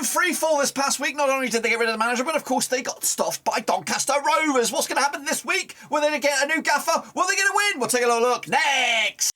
free fall this past week. Not only did they get rid of the manager, but of course they got stuffed by Doncaster Rovers. What's going to happen this week? Will they get a new gaffer? Will they get a win? We'll take a little look next.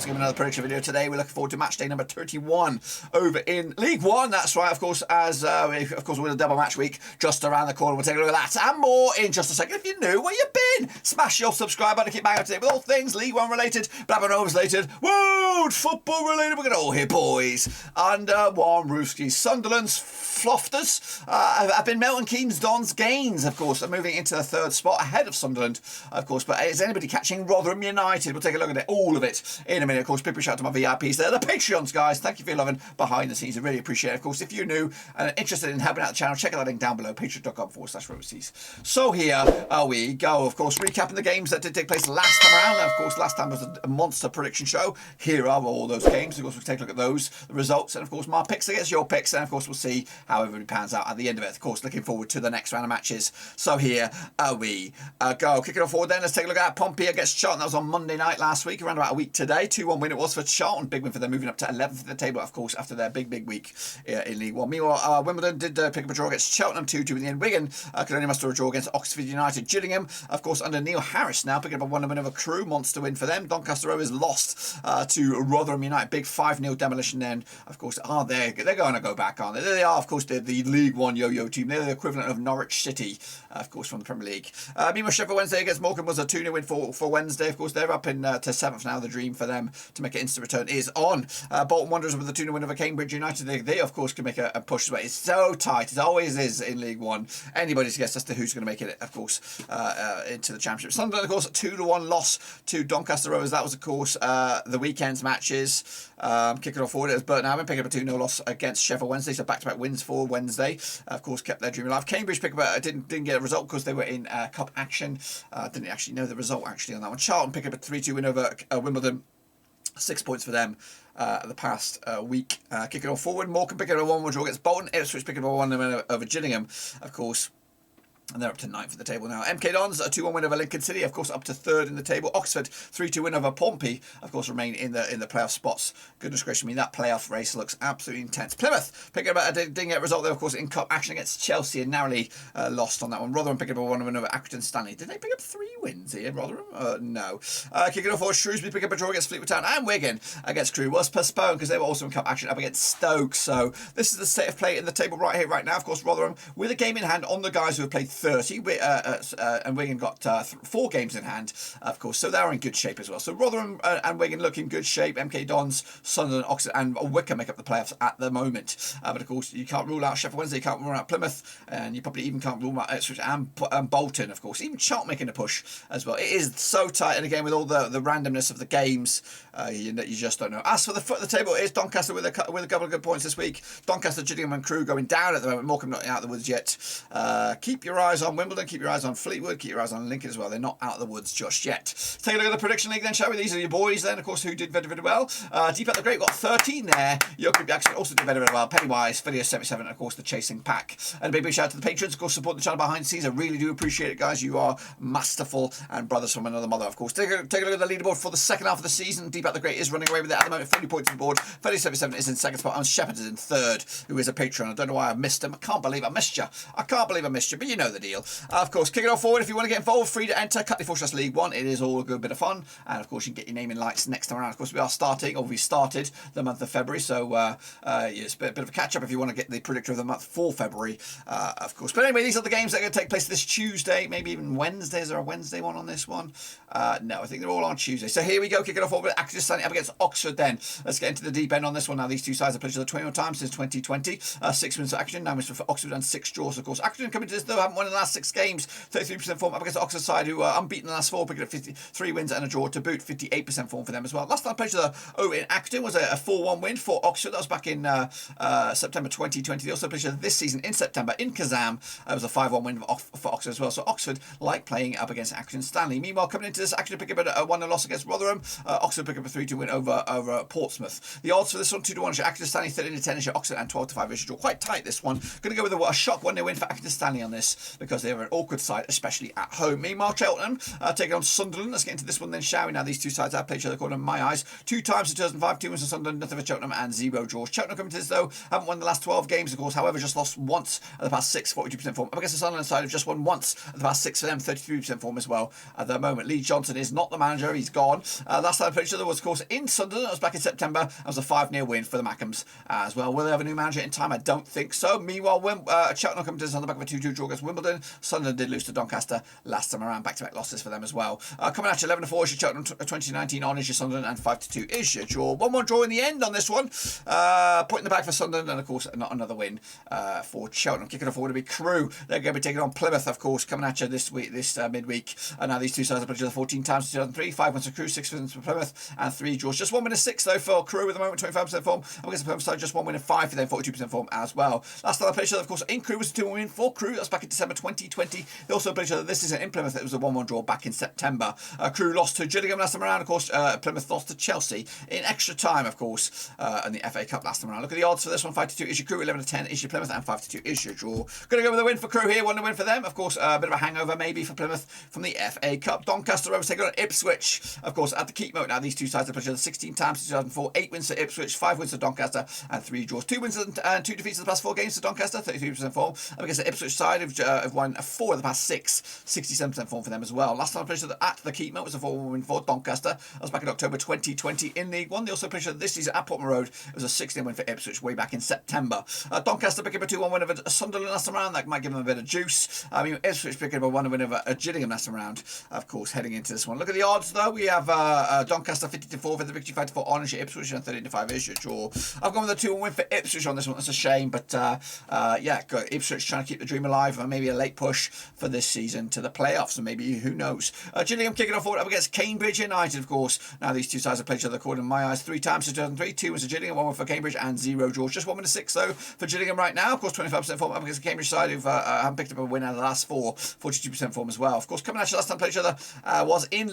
Another prediction video today. We're looking forward to match day number 31 over in League One. That's right, of course, as we're in a double match week just around the corner. We'll take a look at that and more in just a second. If you're new, where you been? Smash your subscribe button to keep banging up to date with all things League One related, Blackburn Rovers related, world football related. We're going to all here, boys. And Warren Roofski, Sunderland's Flofters have been Milton Keynes Don's gains, of course, are moving into the third spot ahead of Sunderland, of course. But is anybody catching Rotherham United? We'll take a look at it, all of it in a minute. Of course, big shout out to my VIPs there, the Patreons, guys. Thank you for your loving behind the scenes. I really appreciate it. Of course, if you're new and interested in helping out the channel, check out that link down below, patreon.com/Roseseas. So here we go. Of course, recapping the games that did take place last time around. And of course, last time was a monster prediction show. Here are all those games. Of course, we'll take a look at those, the results, and of course, my picks against your picks. And of course, we'll see how everybody pans out at the end of it. Of course, looking forward to the next round of matches. So here we go. Kicking off forward then, let's take a look at Pompey against Charlton. That was on Monday night last week, around about a week today. 2-1 win it was for Charlton. Big win for them, moving up to 11th in the table, of course, after their big week in League One. Meanwhile, Wimbledon did pick up a draw against Cheltenham 2-2 in the end. Wigan could only muster a draw against Oxford United. Gillingham, of course, under Neil Harris now, picking up a 1-0 win over Crewe. Monster win for them. Doncaster Rovers lost to Rotherham United. Big 5-0 demolition then. Of course, they're going to go back, aren't they? They are, of course, the League One yo-yo team. They're the equivalent of Norwich City, of course, from the Premier League. Meanwhile, Sheffield Wednesday against Morecambe was a 2-0 win for Wednesday. Of course, they're up in to 7th now. The dream for them to make an instant return is on. Bolton Wanderers with a 2-0 win over Cambridge United. They of course, can make a push, but it's so tight. It always is in League One. Anybody's guess as to who's going to make it, of course, into the Championship. Sunderland, of course, 2-1 loss to Doncaster Rovers. That was, of course, the weekend's matches. Kicking off forward, it was Burton Albion picking up a 2-0 loss against Sheffield Wednesday. So back-to-back wins for Wednesday. Of course, kept their dream alive. Cambridge picked up didn't get a result because they were in cup action. Didn't actually know the result actually on that one. Charlton picked up a 3-2 win over Wimbledon. 6 points for them the past week. Kicking off forward, Morecambe picking up a 1-1 draw against Bolton. Ipswich picking up a 1-0 win over Gillingham, of course. And they're up to 9th for the table now. MK Dons, a 2-1 win over Lincoln City, of course, up to 3rd in the table. Oxford, 3-2 win over Pompey, of course, remain in the playoff spots. Goodness gracious me, that playoff race looks absolutely intense. Plymouth picking up didn't get a result there, of course, in cup action against Chelsea and narrowly lost on that one. Rotherham picking up a 1-1 win over Accrington Stanley. Did they pick up 3 wins here, Rotherham? No. Kicking off forward, Shrewsbury picking up a draw against Fleetwood Town, and Wigan against Crewe was postponed because they were also in cup action up against Stoke. So this is the state of play in the table right here, right now. Of course, Rotherham with a game in hand on the guys who have played 30. And Wigan got 4 games in hand, of course, so they're in good shape as well. So Rotherham and Wigan look in good shape. MK Dons, Sunderland, Oxford, and Wycombe make up the playoffs at the moment. But of course, you can't rule out Sheffield Wednesday, you can't rule out Plymouth, and you probably even can't rule out Ipswich and Bolton, of course. Even Charlton making a push as well. It is so tight, and again, with all the randomness of the games, you just don't know. As for the foot of the table, it is Doncaster with a couple of good points this week. Doncaster, Gillingham, and Crewe going down at the moment. Morecambe not out of the woods yet. Keep your eyes on Wimbledon. Keep your eyes on Fleetwood. Keep your eyes on Lincoln as well. They're not out of the woods just yet. Let's take a look at the prediction league then, shall we? These are your boys then, of course, who did very, very well. Deep at the Great got 13 there. Joachim Jackson also did very, very well. Pennywise, Phileas 77, and of course the Chasing Pack. And a big shout out to the patrons, of course, support the channel behind the scenes. I really do appreciate it, guys. You are masterful and brothers from another mother, of course. Take a look at the leaderboard for the second half of the season. Deep at the Great is running away with it at the moment. 40 points on the board. Phileas 77 is in second spot, and Shepherd is in third, who is a patron. I don't know why I missed him. I can't believe I missed you. I can't believe I missed you, but you know the deal. Of course, kicking off forward, if you want to get involved, free to enter Cutley League One. It is all a good bit of fun, and of course you can get your name in lights next time around. Of course, we started the month of February, so it's a bit of a catch up if you want to get the predictor of the month for February, of course. But anyway, these are the games that are going to take place this Tuesday, maybe even Wednesday. Is there a Wednesday one on this one? No, I think they're all on Tuesday. So here we go, kicking off over with Accrington Stanley up against Oxford then. Let's get into the deep end on this one now. These two sides have played each other 21 times since 2020. 6 wins for Accrington, 9 wins for Oxford, and 6 draws, of course. Accrington coming to this, though, haven't won won in the last 6 games, 33% form up against the Oxford side, who are unbeaten in the last 4, picking up 53 wins and a draw to boot, 58% form for them as well. Last time I played over in Accrington was a 4-1 win for Oxford. That was back in September 2020. They also played this season in September in Kazam. It was a 5-1 win for Oxford as well. So Oxford like playing up against Accrington Stanley. Meanwhile, coming into this, Accrington pick up a 1-0 loss against Rotherham. Oxford pick up a 3-2 win over Portsmouth. The odds for this one, 2-1 is Accrington Stanley, 13-10 is Oxford, and 12-5 is draw. Quite tight this one. Going to go with a shock 1-0 win for Accrington Stanley on this because they are an awkward side, especially at home. Meanwhile, Cheltenham taking on Sunderland. Let's get into this one then, shall we? Now, these two sides have played each other according to my eyes. 2 times in 2005, 2 wins for Sunderland, nothing for Cheltenham, and 0 draws. Cheltenham coming to this, though, haven't won the last 12 games, of course, however, just lost once at the past 6, 42% form. Up against the Sunderland side, have just won once at the past 6 for them, 33% form as well at the moment. Lee Johnson is not the manager, he's gone. Last time I played each other was, of course, in Sunderland. That was back in September. That was a 5-0 win for the Mackhams as well. Will they have a new manager in time? I don't think so. Meanwhile, Cheltenham coming to this on the back of a 2-2 draw against Wimbledon. Sunderland did lose to Doncaster last time around. Back-to-back losses for them as well. Coming at you 11-4 is your Cheltenham, 2019 on is your Sunderland, and 5-2 is your draw. 1-1 draw in the end on this one. Point in the bag for Sunderland, and of course not another win for Cheltenham. Kicking off forward to be Crewe. They're going to be taking on Plymouth, of course, coming at you this week, this midweek. And now these two sides have played each other 14 times in 2003. 5 wins for Crewe, 6 wins for Plymouth, and 3 draws. Just 1 win and 6 though for Crewe at the moment, 25% form. Up against the Plymouth side, just 1 win and 5 for them, 42% form as well. Last time they played each other, of course, in Crewe was a 2-1 win for Crewe. That's back in December 2020. They also played each other this season in Plymouth. It was a 1-1 draw back in September. Crewe lost to Gillingham last time around. Of course, Plymouth lost to Chelsea in extra time, of course, in the FA Cup last time around. Look at the odds for this one. 5-2 is your Crewe, 11-10 is your Plymouth, and 5-2 is your draw. Going to go with a win for Crewe here. 1 win for them. Of course, a bit of a hangover maybe for Plymouth from the FA Cup. Doncaster Rovers taking on Ipswich. Of course, at the Keep Moat now, these two sides have played each other 16 times since 2004. 8 wins for Ipswich, 5 wins for Doncaster, and 3 draws. 2 wins and 2 defeats in the past 4 games for Doncaster, 33% form. Up against the Ipswich side, have won 4 of the past 6, 67% form for them as well. Last time I played each other at the Keep Moat was a 4-1 win for Doncaster. That was back in October 2020 in League One. They also played each other this season at Portman Road. It was a 16 win for Ipswich way back in September. Doncaster picking up a 2-1 win over Sunderland last time around. That might give them a bit of juice. I mean, Ipswich picking up a 1 win over Gillingham last time around, of course, heading into this one. Look at the odds, though. We have Doncaster 50-4 for the victory, 5-4 on Ipswich, and 13-5 is your draw. I've gone with a 2-1 win for Ipswich on this one. That's a shame, but yeah, good. Ipswich trying to keep the dream alive, and maybe a late push for this season to the playoffs, and maybe who knows. Gillingham kicking off forward up against Cambridge United, of course. Now these two sides have played each other according to my eyes 3 times since 2003. 2 was for Gillingham, 1 for Cambridge, and 0 draws. Just 1 win and 6 though for Gillingham right now. Of course, 25% form up against the Cambridge side, who haven't picked up a win out of the last 4, 42% form as well. Of course, coming at you last time played each other was in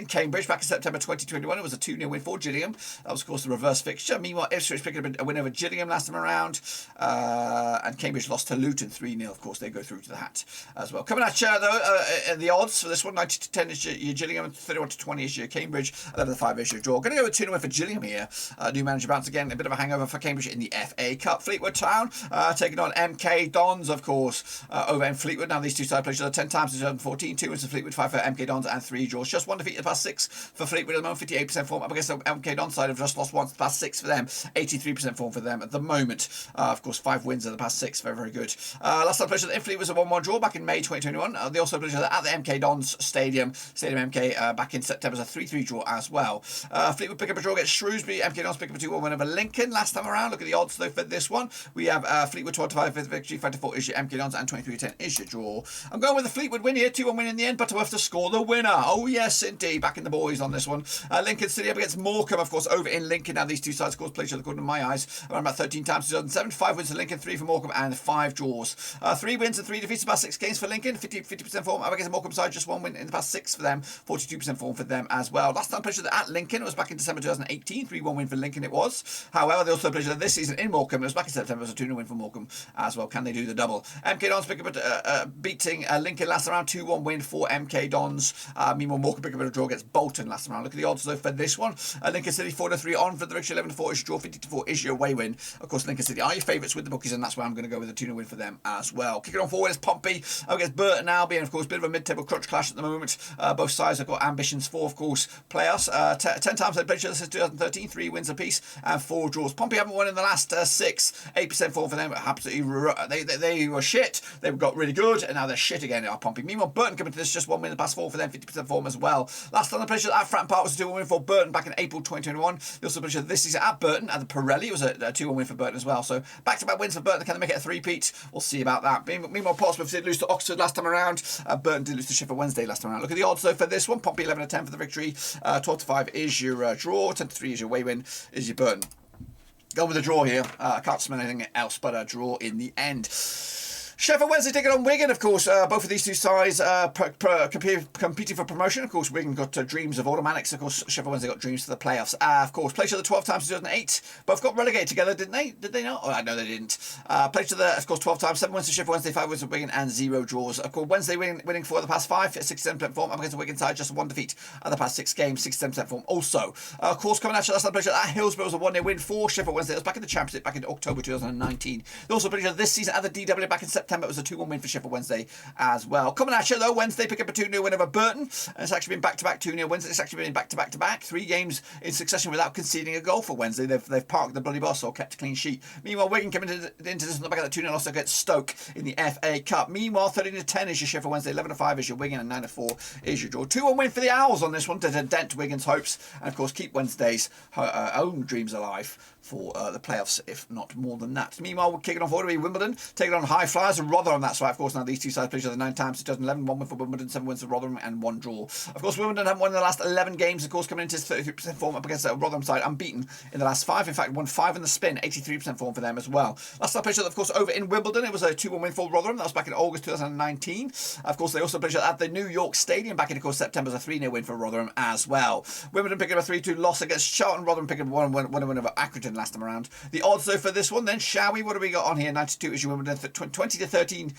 Cambridge back in September 2021. It was a 2-0 win for Gillingham. That was, of course, the reverse fixture. Meanwhile, Ipswich picked up a win over Gillingham last time around, and Cambridge lost to Luton 3-0. Of course, they go through to the hat as well. Coming at you though, the odds for this one: 90-10 is your Gillingham, 31-20 is your Cambridge, 11-5 is your draw. Going to go with 2-0 win for Gillingham here. New manager bounce again, a bit of a hangover for Cambridge in the FA Cup. Fleetwood Town taking on MK Dons, of course, over in Fleetwood. Now these two sides played each other 10 times in 2014. 2 wins for Fleetwood, 5 for MK Dons, and 3 draws. Just 1 defeat in the past 6 for Fleetwood at the moment, 58% form. Up against the MK Dons side, have just lost once the past 6 for them, 83% form for them at the moment. Of course, 5 wins in the past 6, very, very good. Last time played in Fleetwood was a 1-1 draw back in May 2021. They also played at the MK Dons Stadium MK, back in September, was a 3-3 draw as well. Fleetwood pick up a draw against Shrewsbury. MK Dons pick up a 2-1 win over Lincoln last time around. Look at the odds though for this one. We have Fleetwood 12-5 for the victory, 5-4 is your MK Dons, and 23-10 is your draw. I'm going with the Fleetwood win here, 2-1 win in the end, but we have to score the winner. Oh yes, indeed, back in the boys on this one. Lincoln City up against Morecambe, of course, over in Lincoln. Now these two sides, of course, play each other according to my eyes around about 13 times 2007. 5 wins for Lincoln, 3 for Morecambe, and 5 draws. 3 wins and 3 defeats in the past 6 games for Lincoln, 50% form. Up against the Morecambe side, just 1 win in the past 6 for them, 42% form for them as well. Last time played each other at Lincoln, it was back in December 2018, 3-1 win for Lincoln it was. However, they also played each other this season in Morecambe. It was back in September, it was a 2-0 win for Morecambe as well. Can they do the double? MK Dons pick up beating Lincoln last round, 2-1 win for MK Dons. Meanwhile, Morecambe pick up a draw against Bolton last round. Look at the odds though for this one. Lincoln City 4-3 on for the victory, 11-4 is your draw, 50-4 is your away win. Of course, Lincoln City are your favourites with the bookies, and that's why I'm going to go with a 2-0 win for them as well. Kicking on forward is Pompey against Burton Albion. Of course, bit of a mid-table crunch clash at the moment. Both sides have got ambitions for, of course, playoffs. 10 times they've played each other since 2013, 3 wins apiece and 4 draws. Pompey haven't won in the last 6, 8% form for them. Absolutely, they were shit. They got really good, and now they're shit again. Pompey. Meanwhile, Burton coming to this, just 1 win in the past 4 for them, 50% form as well. Last time they played at Fratton Park was a 2-1 win for Burton back in April 2021. They also played this season at Burton at the Pirelli. It was a 2-1 win for Burton as well. So back-to-back wins for Burton. Can they make it a 3-peat? We'll see about about that. Meanwhile, Portsmouth did lose to Oxford last time around. Burton did lose to Sheffield Wednesday last time around. Look at the odds though for this one. Pompey 11-10 for the victory. 12-5 is your draw. 10-3 is your away win. Is your Burton. Go with a draw here. I can't smell anything else but a draw in the end. Sheffield Wednesday taking on Wigan, of course. Both of these two sides competing for promotion. Of course, Wigan got dreams of automatics. Of course, Sheffield Wednesday got dreams for the playoffs. Of course, played each other 12 times in 2008. Both got relegated together, didn't they? Did they not? Oh, I know they didn't. Played each other, of course, 12 times. 7 wins to Sheffield Wednesday, 5 wins to Wigan, and 0 draws. Of course, Wednesday winning 4 of the past 5, 67% form. Up against the Wigan side, just 1 defeat of the past 6 games, 67% form. Also, of course, coming at you last time, played at Hillsborough was a 1-0 win for Sheffield Wednesday. It was back in the Championship back in October 2019. They also played each other this season at the DW back in September. It was a 2-1 win for Sheffield Wednesday as well. Coming at you though, Wednesday pick up a 2-0 win over Burton. And it's actually been back-to-back 2-0 wins. It's actually been back-to-back-to-back. 3 games in succession without conceding a goal for Wednesday. They've parked the bloody bus or kept a clean sheet. Meanwhile, Wigan coming into this back at the 2-0 loss against Stoke in the FA Cup. Meanwhile, 13-10 is your Sheffield Wednesday, 11-5 is your Wigan, and 9-4 is your draw. 2-1 win for the Owls on this one to dent Wigan's hopes and of course keep Wednesday's own dreams alive for the playoffs, if not more than that. Meanwhile, we're kicking off order with Wimbledon, taking on High Flyers and Rotherham. That's right, of course. Now these two sides played each other 9 times. 2011, 1 win for Wimbledon, 7 wins for Rotherham, and 1 draw. Of course, Wimbledon haven't won in the last 11 games. Of course, coming into 33% form up against the Rotherham side, unbeaten in the last 5. In fact, won 5 in the spin, 83% form for them as well. Last time played each other, of course, over in Wimbledon. It was a 2-1 win for Rotherham. That was back in August 2019. Of course, they also played each other at the New York Stadium back in, of course, September. Was a 3-0 win for Rotherham as well. Wimbledon picking up a 3-2 loss against Charlton. Rotherham picking up 1-1 win over Accrington last time around. The odds though for this one then, shall we? What do we got on here? 92 is your Wimbledon, 20-13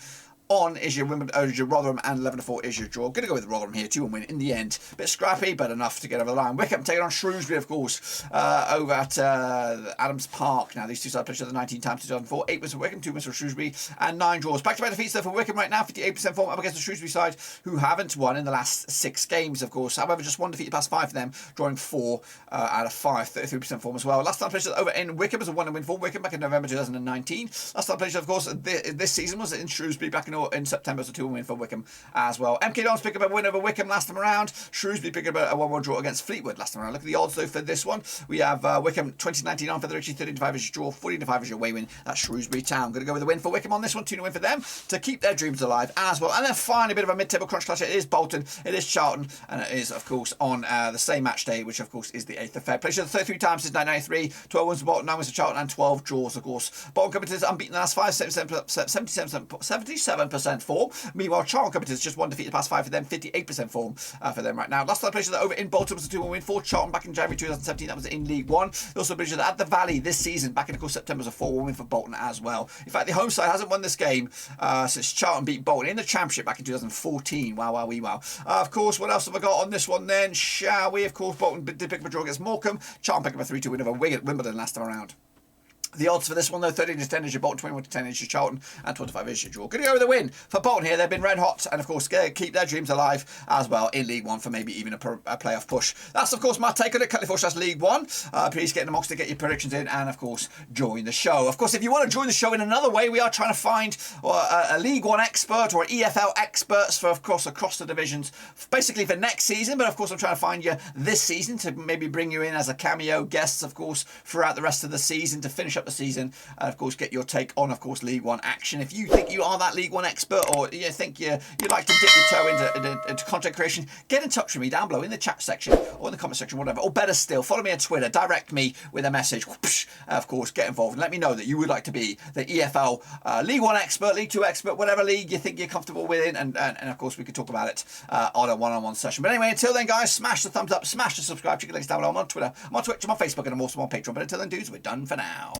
on is your Wimbledon, is your Rotherham, and 11-4 is your draw. Going to go with Rotherham here, 2-1 win in the end. Bit scrappy, but enough to get over the line. Wickham taking on Shrewsbury, of course, over at Adams Park. Now, these two sides played each other 19 times, 2004. 8 wins for Wickham, 2 wins for Shrewsbury, and 9 draws. Back-to-back defeats there for Wickham right now, 58% form up against the Shrewsbury side, who haven't won in the last 6 games, of course. However, just 1 defeat the past 5 for them, drawing 4 out of 5, 33% form as well. Last time played over in Wickham was a 1-1 win for Wickham back in November 2019. Last time played, of course, this season was in Shrewsbury back in September. It was a 2-1 win for Wickham as well. MK Dons pick up a win over Wickham last time around. Shrewsbury pick up a 1-1 draw against Fleetwood last time around. Look at the odds though for this one. We have Wickham 20-19 on for the Richie, 13-5 is your draw, 14-5 is your away win. That's Shrewsbury Town. Going to go with the win for Wickham on this one, 2-0 win for them to keep their dreams alive as well. And then finally, a bit of a mid-table crunch clash. It is Bolton, it is Charlton, and it is of course on the same match day, which of course is the 8th of February. Played 33 times since 1993, 12 wins for Bolton, 9 wins for Charlton, and 12 draws of course. Bolton coming to this unbeaten the last 5, 77% form. Meanwhile, Charlton coming to this just 1 defeat the past 5 for them, 58% form for them right now. Last time I played over in Bolton was a 2-1 win for Charlton back in January 2017. That was in League One. They also played at the Valley this season back in, of course, September was a 4-1 win for Bolton as well. In fact, the home side hasn't won this game since Charlton beat Bolton in the Championship back in 2014. Wow, wow, wee, wow. Of course, what else have I got on this one then? Shall we? Of course, Bolton did pick up a draw against Morecambe. Charlton picked up a 3-2 win over Wimbledon last time around. The odds for this one, though, 13-10 is your Bolton, 21-10 is your Charlton, and 25 is your draw. Going to go with the win for Bolton here. They've been red hot, and of course, keep their dreams alive as well in League One for maybe even a playoff push. That's, of course, my take on it. Currently, that's League One. Please get in amongst it, get your predictions in, and of course, join the show. Of course, if you want to join the show in another way, we are trying to find a League One expert or an EFL experts for, of course, across the divisions, basically for next season. But of course, I'm trying to find you this season to maybe bring you in as a cameo guests, of course, throughout the rest of the season to finish up the season. And of course, get your take on, of course, League One action. If you think you are that League One expert, or you think you'd like to dip your toe into content creation, get in touch with me down below in the chat section or in the comment section, whatever. Or better still, follow me on Twitter, direct me with a message. Whoosh, of course, get involved and let me know that you would like to be the EFL League One expert, League Two expert, whatever league you think you're comfortable with, and of course, we could talk about it on a one-on-one session. But anyway, until then, guys, smash the thumbs up, smash the subscribe, check the links down below. I'm on Twitter, I'm on Twitch, I'm on Facebook, and I'm also on Patreon. But until then, dudes, we're done for now.